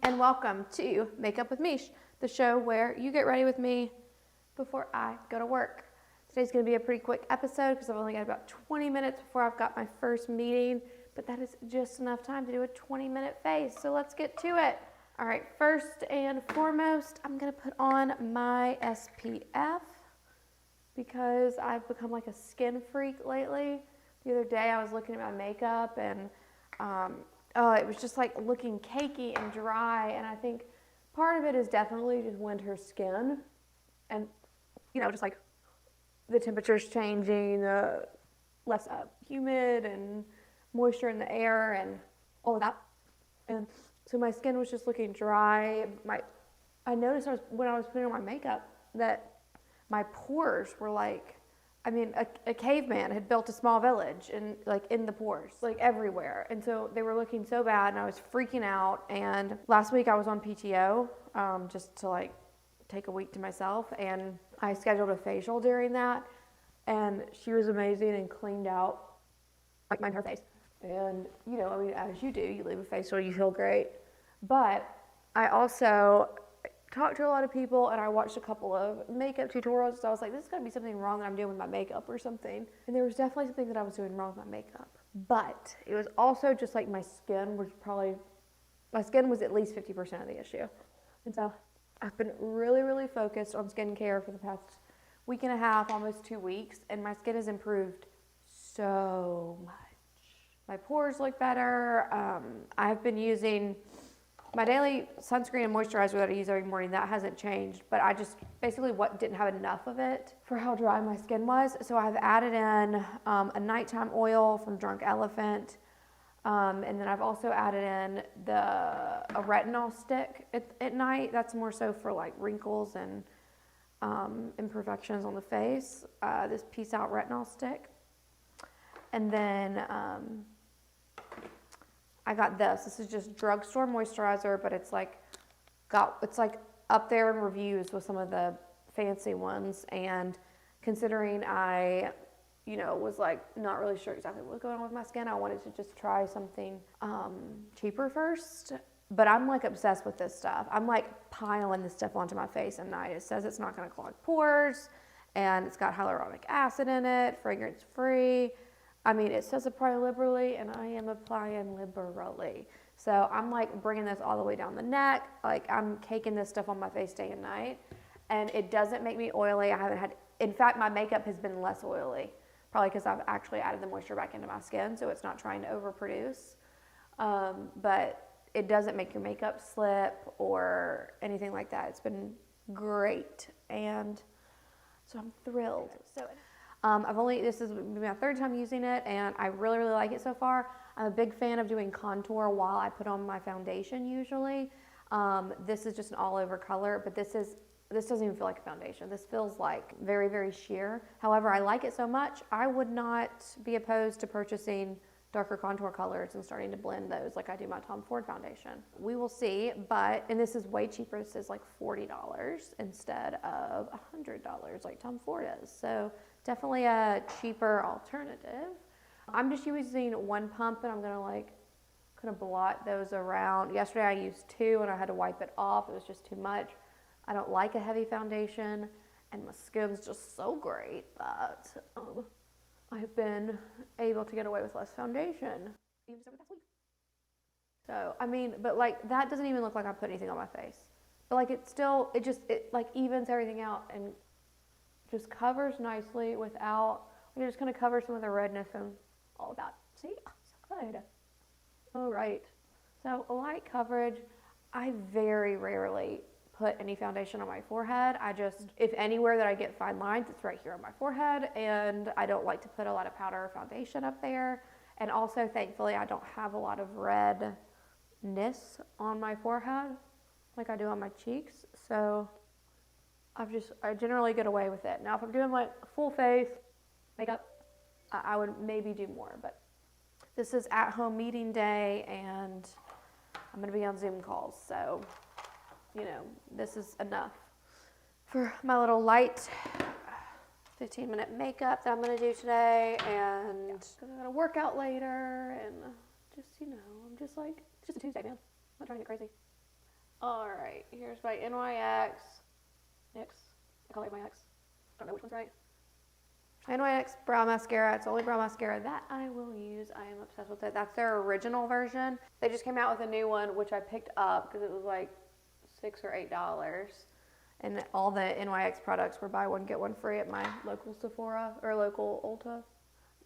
and welcome to Makeup with Meesh, the show where you get ready with me before I go to work. Today's going to be a pretty quick episode because I've only got about 20 minutes before I've got my first meeting, but that is just enough time to do a 20-minute face, so let's get to it. All right, first and foremost, I'm going to put on my SPF because I've become like a skin freak lately. The other day I was looking at my makeup and it was just like looking cakey and dry, and I think part of it is definitely just winter skin and, you know, just like the temperature's changing, less humid and moisture in the air and all of that. And so my skin was just looking dry. I noticed when I was putting on my makeup that my pores were like, I mean, a caveman had built a small village and like in the pores, like everywhere. And so they were looking so bad and I was freaking out. And last week I was on PTO just to like take a week to myself, and I scheduled a facial during that, and she was amazing and cleaned out like my entire face. And you know, I mean, as you do, you leave a facial, you feel great. But I also talked to a lot of people and I watched a couple of makeup tutorials, so I was like, this is gonna be something wrong that I'm doing with my makeup or something. And there was definitely something that I was doing wrong with my makeup. But it was also just like my skin was at least 50% of the issue. And so I've been really focused on skincare for the past week and a half, almost 2 weeks, and my skin has improved so much. My pores look better. I've been using my daily sunscreen and moisturizer that I use every morning. That hasn't changed, but I just basically didn't have enough of it for how dry my skin was. So I've added in a nighttime oil from Drunk Elephant. And then I've also added in a retinol stick at night. That's more so for like wrinkles and imperfections on the face. This Peace Out retinol stick. And then I got this. This is just drugstore moisturizer, but it's like up there in reviews with some of the fancy ones. And considering I, you know, was like not really sure exactly what was going on with my skin, I wanted to just try something cheaper first. But I'm like obsessed with this stuff. I'm like piling this stuff onto my face at night. It says it's not going to clog pores, and it's got hyaluronic acid in it, fragrance free. I mean, it says apply liberally, and I am applying liberally. So I'm like bringing this all the way down the neck. Like I'm caking this stuff on my face day and night, and it doesn't make me oily. In fact, my makeup has been less oily, probably because I've actually added the moisture back into my skin, so it's not trying to overproduce. But it doesn't make your makeup slip or anything like that. It's been great, and so I'm thrilled. So. This is my third time using it, and I really like it so far. I'm a big fan of doing contour while I put on my foundation usually. This is just an all over color, but this doesn't even feel like a foundation. This feels like very sheer. However, I like it so much, I would not be opposed to purchasing darker contour colors and starting to blend those like I do my Tom Ford foundation. We will see, and this is way cheaper. This is like $40 instead of $100 like Tom Ford is. So definitely a cheaper alternative. I'm just using one pump, and I'm gonna like kind of blot those around. Yesterday I used 2 and I had to wipe it off. It was just too much. I don't like a heavy foundation, and my skin's just so great that I've been able to get away with less foundation. Even so this week. So, I mean, but like that doesn't even look like I put anything on my face. But like it like evens everything out and just covers nicely without, you're just going to cover some of the redness and all of that. See? So good. All right. So light coverage. I very rarely put any foundation on my forehead. If anywhere that I get fine lines, it's right here on my forehead, and I don't like to put a lot of powder or foundation up there. And also, thankfully, I don't have a lot of redness on my forehead like I do on my cheeks. So I generally get away with it. Now, if I'm doing like full face makeup, I would maybe do more, but this is at-home meeting day, and I'm going to be on Zoom calls, so, you know, this is enough for my little light 15-minute makeup that I'm going to do today, and because I'm going to work out later, and just, you know, I'm just like, it's just a Tuesday, man. I'm not trying to get crazy. Alright, here's my NYX. NYX. I call it NYX. I don't know which one's right. NYX Brow Mascara. It's the only brow mascara that I will use. I am obsessed with it. That's their original version. They just came out with a new one, which I picked up because it was like $6 or $8. And all the NYX products were buy one, get one free at my local Sephora or local Ulta.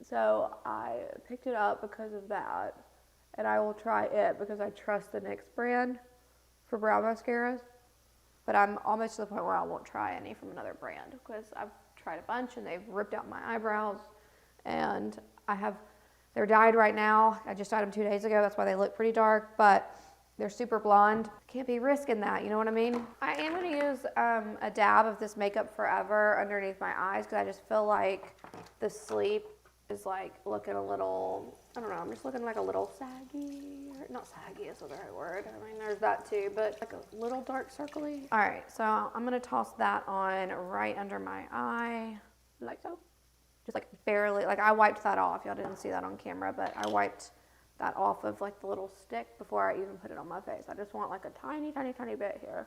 So I picked it up because of that. And I will try it because I trust the NYX brand for brow mascaras. But I'm almost to the point where I won't try any from another brand because I've tried a bunch and they've ripped out my eyebrows. And they're dyed right now. I just dyed them 2 days ago. That's why they look pretty dark. But they're super blonde. Can't be risking that, you know what I mean? I am going to use a dab of this Makeup Forever underneath my eyes because I just feel like the sleep is like looking a little, I don't know, I'm just looking like a little saggy. Not saggy is the right word. I mean, there's that too, but like a little dark circly. All right, so I'm going to toss that on right under my eye, like so. Just like barely, like I wiped that off. Y'all didn't see that on camera, but I wiped that off of like the little stick before I even put it on my face. I just want like a tiny, tiny, tiny bit here.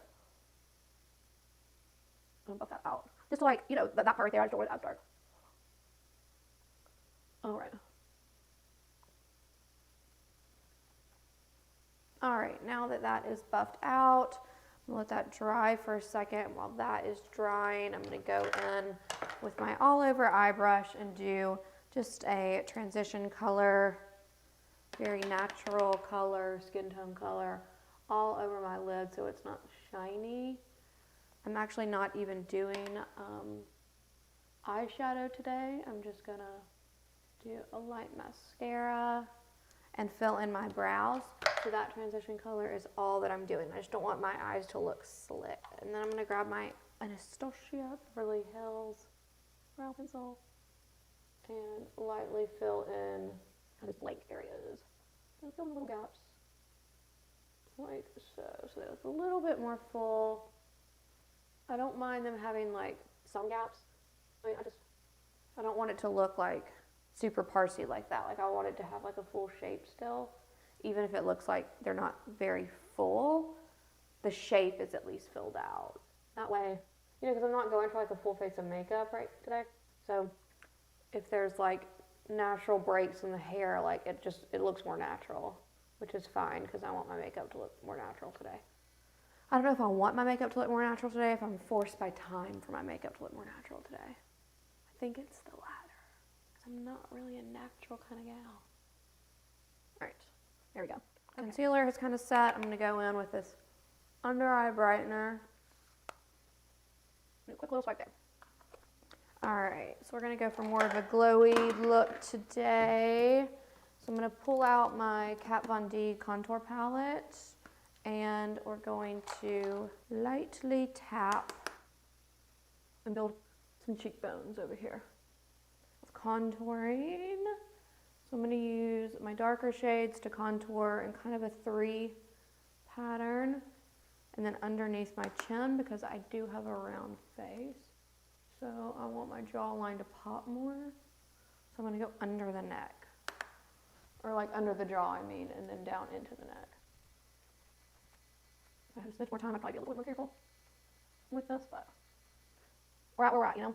I'm gonna buff that out. Just like, you know, that part right there, I just don't want it as dark. All right. All right, now that that is buffed out, I'm gonna let that dry for a second. While that is drying, I'm gonna go in with my all over eye brush and do just a transition color, very natural color, skin tone color, all over my lid so it's not shiny. I'm actually not even doing eyeshadow today. I'm just gonna do a light mascara and fill in my brows. So that transition color is all that I'm doing. I just don't want my eyes to look slick. And then I'm gonna grab my Anastasia Beverly Hills brow pencil and lightly fill in those blank areas. And fill in little gaps, like so. So it's a little bit more full. I don't mind them having like some gaps. I mean, I don't want it to look like super parsy like that. Like I want it to have like a full shape still. Even if it looks like they're not very full, the shape is at least filled out. That way, you know, because I'm not going for like a full face of makeup right today. So if there's like natural breaks in the hair, like it looks more natural, which is fine because I want my makeup to look more natural today. I don't know if I want my makeup to look more natural today, if I'm forced by time for my makeup to look more natural today. I think it's the latter, because I'm not really a natural kind of gal. All right, there we go. Okay. Concealer has kind of set. I'm going to go in with this under eye brightener. A quick little swipe there. All right, so we're going to go for more of a glowy look today. So I'm going to pull out my Kat Von D contour palette. And we're going to lightly tap and build some cheekbones over here. With contouring. So I'm going to use my darker shades to contour in kind of a 3 pattern. And then underneath my chin, because I do have a round face. So I want my jawline to pop more. So I'm going to go under the neck. Or like under the jaw, I mean, and then down into the neck. If I had a smidge more time, I'd probably be a little bit more careful with this, but we're at where we're at, you know?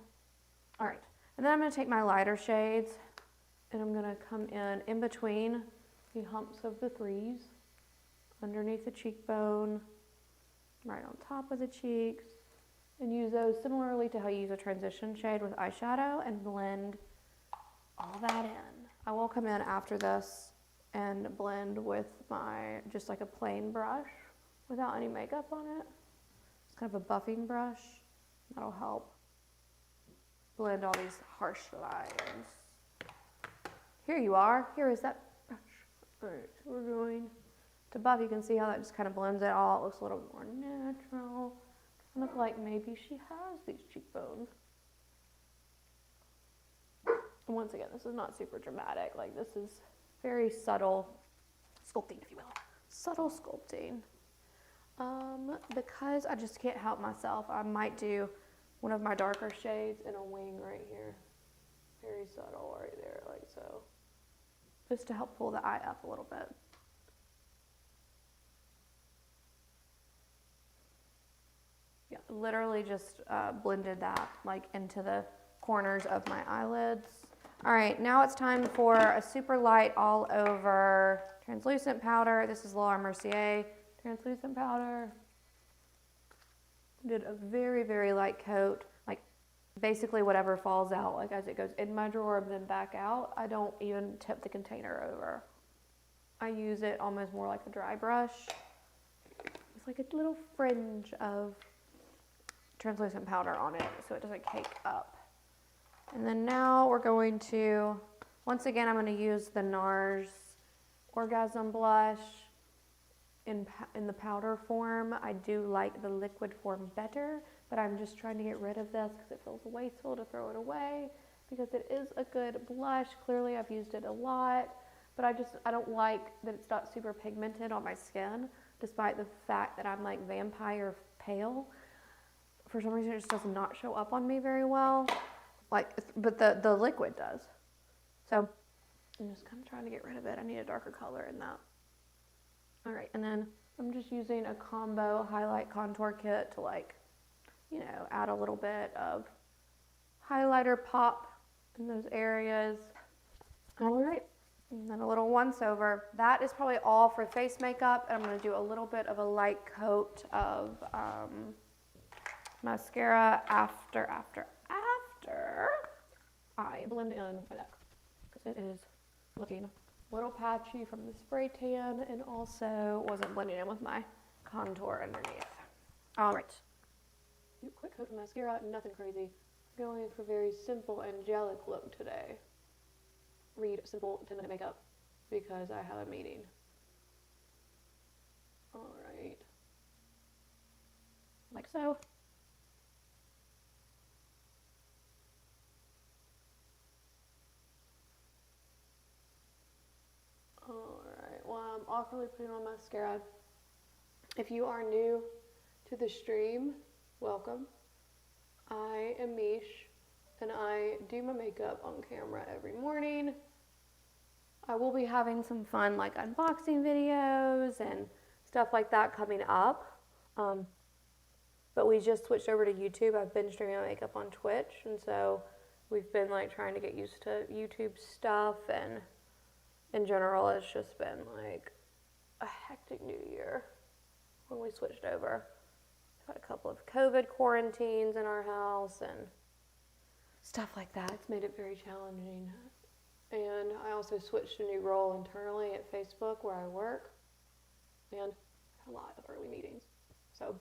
All right, and then I'm gonna take my lighter shades and I'm gonna come in between the humps of the 3s, underneath the cheekbone, right on top of the cheeks, and use those similarly to how you use a transition shade with eyeshadow and blend all that in. I will come in after this and blend with my, just like a plain brush, without any makeup on it. It's kind of a buffing brush. That'll help blend all these harsh lines. Here you are. Here is that brush. All right, so we're going to buff. You can see how that just kind of blends it all. It looks a little bit more natural. Kind of like maybe she has these cheekbones. And once again, this is not super dramatic. Like this is very subtle sculpting, if you will. Subtle sculpting. Because I just can't help myself, I might do one of my darker shades in a wing right here. Very subtle right there, like so. Just to help pull the eye up a little bit. literally just blended that like into the corners of my eyelids. All right, now it's time for a super light all over translucent powder. This is Laura Mercier translucent powder. Did a very, very light coat, like basically whatever falls out, like as it goes in my drawer and then back out. I don't even tip the container over. I use it almost more like a dry brush. It's like a little fringe of translucent powder on it so it doesn't cake up. And then now we're going to, once again, I'm going to use the Nars Orgasm blush in the powder form. I do like the liquid form better, but I'm just trying to get rid of this because it feels wasteful to throw it away because it is a good blush. Clearly I've used it a lot, but I don't like that it's not super pigmented on my skin, despite the fact that I'm like vampire pale. For some reason it just does not show up on me very well, but the liquid does. So I'm just kind of trying to get rid of it. I need a darker color in that. All right, and then I'm just using a combo highlight contour kit to add a little bit of highlighter pop in those areas. All right, and then a little once over. That is probably all for face makeup. And I'm gonna do a little bit of a light coat of mascara after I blend in my neck, because it is looking a little patchy from the spray tan and also wasn't blending in with my contour underneath. All right, quick coat of mascara, nothing crazy. Going for very simple angelic look today. Read simple 10-minute makeup because I have a meeting. All right, like so. Alright, well, I'm awkwardly putting on mascara. If you are new to the stream, welcome. I am Meesh, and I do my makeup on camera every morning. I will be having some fun like unboxing videos and stuff like that coming up. But we just switched over to YouTube. I've been streaming my makeup on Twitch, and so we've been like trying to get used to YouTube stuff, and in general, it's just been like a hectic new year when we switched over. We've had a couple of COVID quarantines in our house and stuff like that. It's made it very challenging. And I also switched a new role internally at Facebook where I work, and had a lot of early meetings. So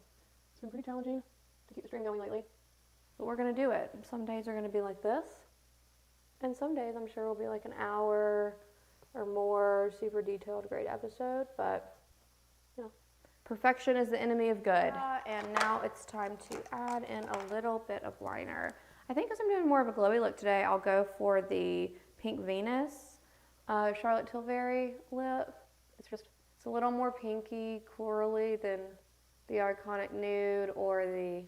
it's been pretty challenging to keep the stream going lately. But we're going to do it. Some days are going to be like this, and some days I'm sure will be like an hour or more super detailed, great episode, but perfection is the enemy of good. And now it's time to add in a little bit of liner. I think because I'm doing more of a glowy look today, I'll go for the Pink Venus Charlotte Tilbury lip. It's a little more pinky, corally than the iconic nude or the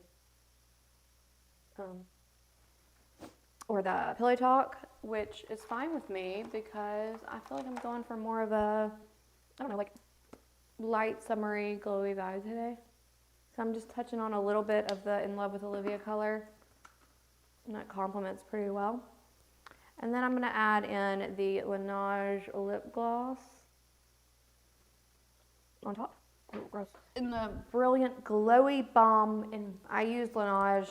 Pillow Talk, which is fine with me because I feel like I'm going for more of a, I don't know, like light, summery, glowy vibe today. So I'm just touching on a little bit of the In Love with Olivia color, and that complements pretty well. And then I'm going to add in the Laneige lip gloss on top. Oh, gross. In the Brilliant Glowy Balm, and I use Laneige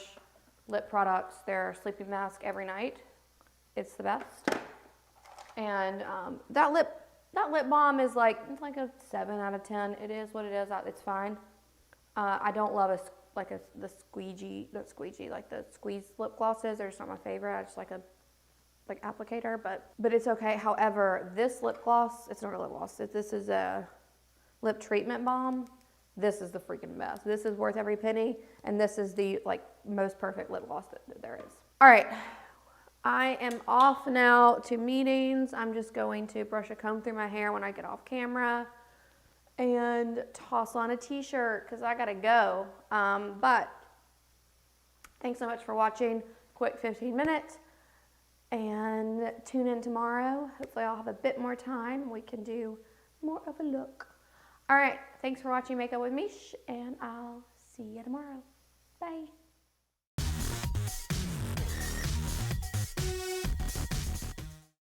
lip products, their sleeping mask every night. It's the best. And that lip balm is like, it's like a 7 out of 10. It is what it is. It's fine. I don't love the squeegee, like the squeeze lip glosses. They're just not my favorite. I just like a applicator, but it's okay. However, this lip gloss, it's not a lip gloss. This is a lip treatment balm. This is the freaking best. This is worth every penny, and this is the most perfect lip gloss that there is. All right, I am off now to meetings. I'm just going to brush a comb through my hair when I get off camera and toss on a t-shirt because I gotta go. But thanks so much for watching. Quick 15-minute, and tune in tomorrow. Hopefully I'll have a bit more time and we can do more of a look. All right, thanks for watching Makeup with Meesh, and I'll see you tomorrow. Bye.